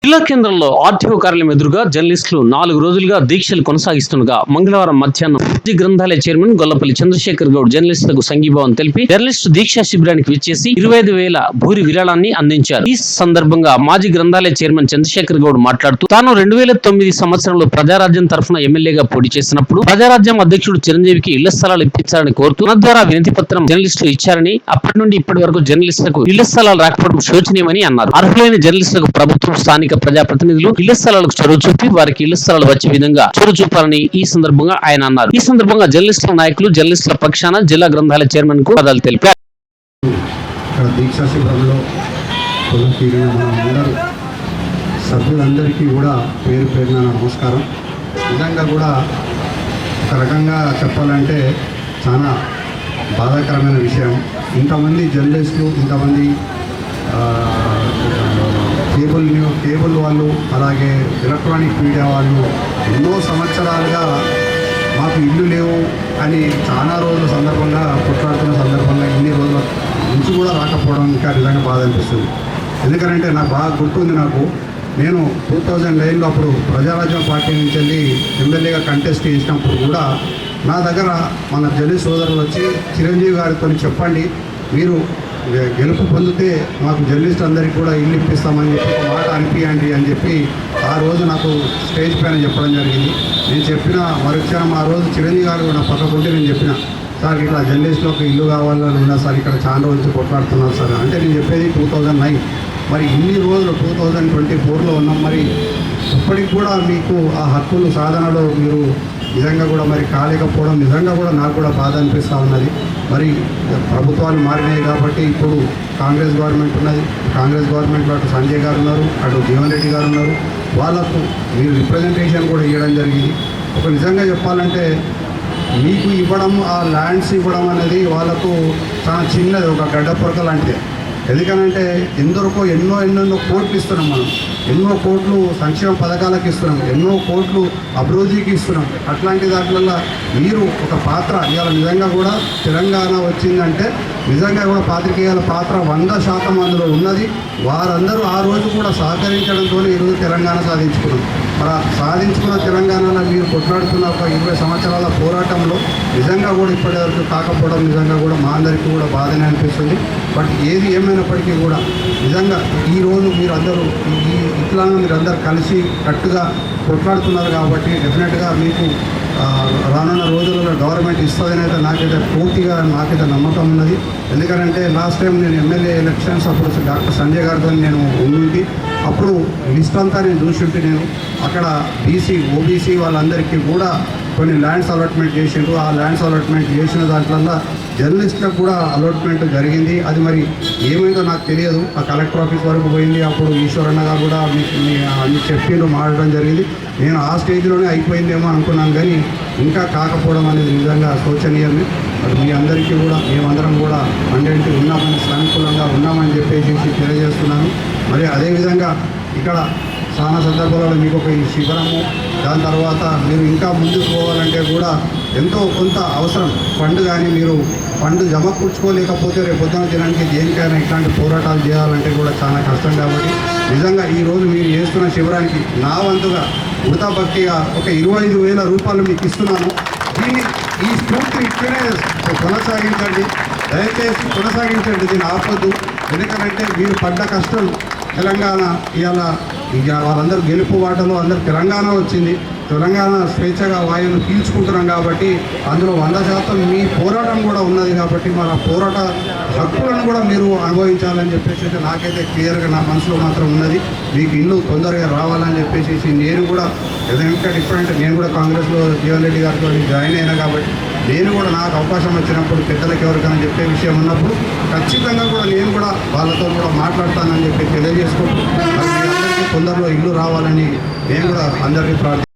జిల్లా కేంద్రంలో ఆర్టీఓ కార్యాలయం ఎదురుగా జర్నలిస్టులు 4 రోజులుగా దీక్షలు కొనసాగిస్తుండగా మంగళవారం మధ్యాహ్నం మాజీ గ్రంథాలయ చైర్మన్ గొల్లపల్లి చంద్రశేఖర్ గౌడ్ జర్నలిస్టులకు సంఘీభావం తెలిపి జర్నలిస్టు దీక్షా శిబిరానికి విచ్చేసి 25,000 భూరి విరాళాన్ని అందించారు. ఈ సందర్భంగా మాజీ గ్రంథాలయ చైర్మన్ చంద్రశేఖర్ గౌడ్ మాట్లాడుతూ తాను 2009 సంవత్సరంలో ప్రజారాజ్యం తరఫున ఎమ్మెల్యేగా పోటీ చేసినప్పుడు ప్రజారాజ్యం అధ్యక్షుడు చిరంజీవికి ఇళ్ల స్థలాలు ఇప్పించాలని కోరుతూ తన ద్వారా వినతి పత్రం జర్నలిస్టులు ఇచ్చారని, అప్పటి నుండి ఇప్పటి వరకు జర్నలిస్టులకు ఇళ్ల స్థలాలు రాకపోవడం శోచనీయమని అన్నారు. అర్హులైన జర్నలిస్టులకు ప్రభుత్వం, స్థానిక ప్రజాప్రతినిధులు ఇళ్ల స్థలాలకు చొరవ చూపి వారికి ఇళ్ల స్థలాలు వచ్చే విధంగా చొరవ చూపాలని ఈ సందర్భంగా ఆయన అన్నారు. ఈ సందర్భంగా జర్నలిస్టుల నాయకులు జర్నలిస్టుల పక్షాన జిల్లా గ్రంథాలయ చైర్మన్ కు పదాలు తెలిపారు. దీక్షా శిబిరంలో సభ్యులందరికీ కూడా పేరు పేరున నమస్కారం. నిజంగా కూడా ఒక రకంగా చెప్పాలంటే చాలా బాధాకరమైన విషయం. ఇంతమంది జర్నలిస్టులు, ఇంతమంది కేబుల్ వాళ్ళు, అలాగే ఎలక్ట్రానిక్ మీడియా వాళ్ళు ఎన్నో సంవత్సరాలుగా మాకు ఇల్లు లేవు అని చాలా రోజుల సందర్భంగా కొట్లాడుతున్న సందర్భంగా ఇన్ని రోజుల నుంచి కూడా రాకపోవడం ఇంకా నిజంగా బాధ అనిపిస్తుంది. ఎందుకంటే నాకు బాగా గుర్తుంది. నేను 2009లో అప్పుడు ప్రజారాజ్యం పార్టీ నుంచి వెళ్ళి ఎమ్మెల్యేగా కంటెస్ట్ చేసినప్పుడు కూడా నా దగ్గర మన జర్నలిస్ట్ సోదరులు వచ్చి చిరంజీవి గారితో చెప్పండి, మీరు గెలుపు పొందితే మాకు జర్నలిస్ట్ అందరికీ కూడా ఇల్లు ఇప్పిస్తామని చెప్పి ఒక మాట అనిపించండి అని చెప్పి ఆ రోజు నాకు స్టేజ్ పైన చెప్పడం జరిగింది. నేను చెప్పిన మరుక్షణం ఆ రోజు చిరంజీవి గారు నా పక్కకుంటే నేను చెప్పిన, సార్ ఇట్లా జర్నలిస్ట్లో ఒక ఇల్లు కావాలని ఉన్నా సార్, ఇక్కడ చాలా రోజులు కొట్లాడుతున్నారు సార్ అంటే. నేను చెప్పేది 2009. మరి ఇన్ని రోజులు 2024లో ఉన్నాం. మరి ఇప్పటికి కూడా మీకు ఆ హక్కులు సాధనలో మీరు నిజంగా కూడా మరి కాలేకపోవడం నిజంగా కూడా నాకు కూడా బాధ అనిపిస్తూ ఉన్నది. మరి ప్రభుత్వాలు మారినాయి కాబట్టి ఇప్పుడు కాంగ్రెస్ గవర్నమెంట్ ఉన్నది. కాంగ్రెస్ గవర్నమెంట్లో అటు సంజయ్ గారు ఉన్నారు, అటు జీవన్ రెడ్డి గారు ఉన్నారు. వాళ్ళకు మీరు రిప్రజెంటేషన్ కూడా ఇవ్వడం జరిగింది. ఒక నిజంగా చెప్పాలంటే మీకు ఇవ్వడం, ఆ ల్యాండ్స్ ఇవ్వడం అనేది వాళ్ళకు చాలా చిన్నది, ఒక గడ్డ పొరక లాంటిదే. ఎందుకనంటే ఎందరికో ఎన్నో కోట్లు ఇస్తున్నాం మనం, ఎన్నో కోట్లు సంక్షేమ పథకాలకు ఇస్తున్నాం, ఎన్నో కోట్లు అభివృద్ధికి ఇస్తున్నాం. అట్లాంటి దాంట్లో మీరు ఒక పాత్ర ఇవాళ నిజంగా కూడా తెలంగాణ వచ్చిందంటే నిజంగా కూడా పాత్రికేయుల పాత్ర 100% అందులో ఉన్నది. వారందరూ ఆ రోజు కూడా సహకరించడంతో ఈరోజు తెలంగాణ సాధించుకున్నాం. మరి సాధించుకున్న తెలంగాణలో మీరు కొట్లాడుతున్న ఒక 20 సంవత్సరాల పోరాటంలో నిజంగా కూడా ఇప్పటివరకు కాకపోవడం నిజంగా కూడా మా అందరికీ కూడా బాధనే అనిపిస్తుంది. బట్ ఏది ఏమైనప్పటికీ కూడా నిజంగా ఈరోజు మీరు అందరూ ఇట్లా మీరందరూ కలిసి కట్టుగా కొట్లాడుతున్నారు కాబట్టి డెఫినెట్గా మీకు రానున్న రోజులలో గవర్నమెంట్ ఇస్తుందని అయితే నాకైతే నమ్మకం ఉన్నది. ఎందుకంటే లాస్ట్ టైం నేను ఎమ్మెల్యే ఎలక్షన్స్ అప్పుడు డాక్టర్ సంజయ్ గారితో నేను ఉండి అప్పుడు లిస్ట్ అంతా నేను చూసి నేను అక్కడ బీసీ, ఓబీసీ వాళ్ళందరికీ కూడా కొన్ని ల్యాండ్స్ అలాట్మెంట్ చేసిండ్రు. ఆ ల్యాండ్స్ అలాట్మెంట్ చేసిన దాంట్లో జర్నలిస్టులకు కూడా అలాట్మెంట్ జరిగింది. అది మరి ఏమైందో నాకు తెలియదు. ఆ కలెక్టర్ ఆఫీస్ వరకు పోయింది. అప్పుడు ఈశ్వరన్న గారు కూడా అన్ని చెప్పిండ్రు, మాట్లాడడం జరిగింది. నేను ఆ స్టేజ్లోనే అయిపోయిందేమో అనుకున్నాను, కానీ ఇంకా కాకపోవడం అనేది నిజంగా శోచనీయమే. మరి మీ అందరికీ కూడా మేమందరం కూడా అన్నింటి ఉన్నామని, సానుకూలంగా ఉన్నామని చెప్పేసి తెలియజేస్తున్నాను. మరి అదేవిధంగా ఇక్కడ చాలా సందర్భాలలో మీకు ఒక ఈ శిబిరము, దాని తర్వాత మీరు ఇంకా ముందుకు పోవాలంటే కూడా ఎంతో కొంత అవసరం. ఫండ్ కానీ మీరు ఫండ్ సమకూర్చుకోలేకపోతే రేపు పొద్దున దినానికి దేనికైనా ఇట్లాంటి పోరాటాలు చేయాలంటే కూడా చాలా కష్టం. కాబట్టి నిజంగా ఈరోజు మీరు చేస్తున్న శిబిరానికి నా వంతుగా వృతాభక్తిగా ఒక 25,000 రూపాయలు మీకు ఇస్తున్నాను. ఈ స్ఫూర్తిని ఇక్కడే కొనసాగించండి, దయచేసి కొనసాగించండి, దీన్ని ఆపొద్దు. ఎందుకంటే మీరు పడ్డ కష్టం తెలంగాణ ఇక వాళ్ళందరూ గెలుపు వాటలో అందరూ తెలంగాణ వచ్చింది. తెలంగాణ స్వేచ్ఛగా వాయువును పీల్చుకుంటున్నాం కాబట్టి అందులో 100% మీ పోరాటం కూడా ఉన్నది. కాబట్టి మన పోరాట హక్కులను కూడా మీరు అనుభవించాలని చెప్పేసి నాకైతే క్లియర్గా నా మనసులో మాత్రం ఉన్నది. మీకు ఇల్లు తొందరగా రావాలని చెప్పేసి నేను కూడా ఎందుకంటే ఇప్పుడంటే నేను కూడా కాంగ్రెస్లో జీవన్ రెడ్డి గారితో జాయిన్ అయినా కాబట్టి నేను కూడా నాకు అవకాశం వచ్చినప్పుడు పెద్దలకు ఎవరికైనా చెప్పే విషయం ఉన్నప్పుడు ఖచ్చితంగా కూడా నేను కూడా వాళ్ళతో కూడా మాట్లాడతానని చెప్పి తెలియజేసుకుంటూ మీ అందరికీ తొందరలో ఇల్లు రావాలని నేను కూడా అందరికీ